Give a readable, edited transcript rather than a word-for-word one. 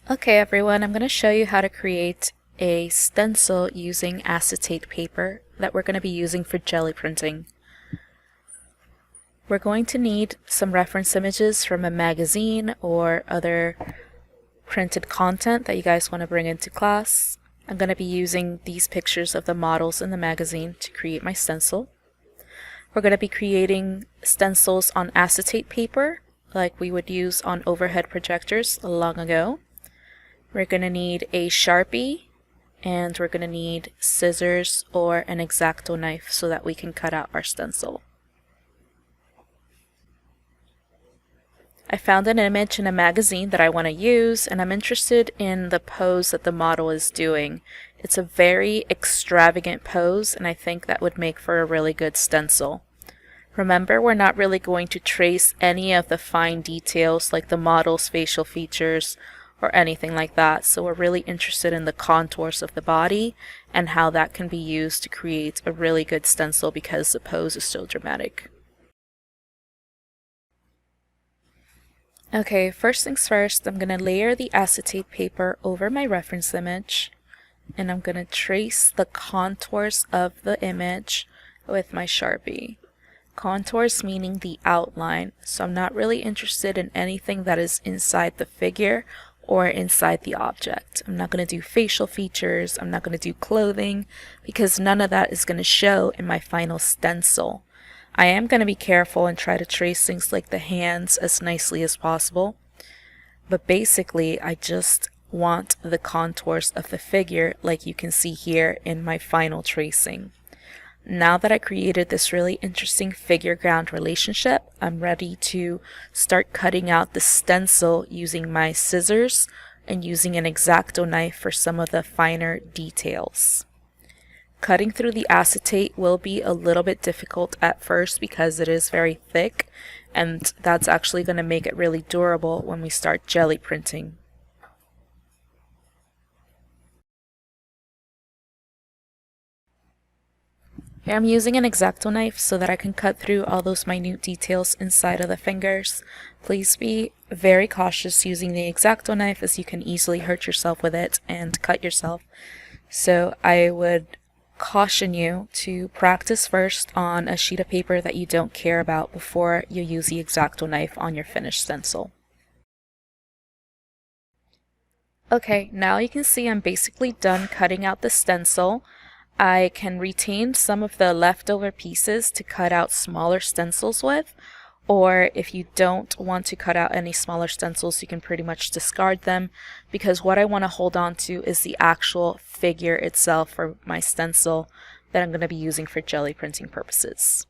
Okay everyone, I'm going to show you how to create a stencil using acetate paper that we're going to be using for jelly printing. We're going to need some reference images from a magazine or other printed content that you guys want to bring into class. I'm going to be using these pictures of the models in the magazine to create my stencil. We're going to be creating stencils on acetate paper like we would use on overhead projectors long ago. We're going to need a Sharpie, and we're going to need scissors or an X-Acto knife so that we can cut out our stencil. I found an image in a magazine that I want to use, and I'm interested in the pose that the model is doing. It's a very extravagant pose, and I think that would make for a really good stencil. Remember, we're not really going to trace any of the fine details like the model's facial features or anything like that, so we're really interested in the contours of the body and how that can be used to create a really good stencil because the pose is so dramatic. Okay, first things first, I'm going to layer the acetate paper over my reference image, and I'm going to trace the contours of the image with my Sharpie. Contours meaning the outline, so I'm not really interested in anything that is inside the figure or inside the object. I'm not going to do facial features, I'm not going to do clothing, because none of that is going to show in my final stencil. I am going to be careful and try to trace things like the hands as nicely as possible, but basically I just want the contours of the figure like you can see here in my final tracing. Now that I created this really interesting figure-ground relationship, I'm ready to start cutting out the stencil using my scissors and using an X-Acto knife for some of the finer details. Cutting through the acetate will be a little bit difficult at first because it is very thick, and that's actually going to make it really durable when we start jelly printing. Here I'm using an X-Acto knife so that I can cut through all those minute details inside of the fingers. Please be very cautious using the X-Acto knife as you can easily hurt yourself with it and cut yourself. So I would caution you to practice first on a sheet of paper that you don't care about before you use the X-Acto knife on your finished stencil. Okay, now you can see I'm basically done cutting out the stencil. I can retain some of the leftover pieces to cut out smaller stencils with, or if you don't want to cut out any smaller stencils, you can pretty much discard them, because what I want to hold on to is the actual figure itself for my stencil that I'm going to be using for jelly printing purposes.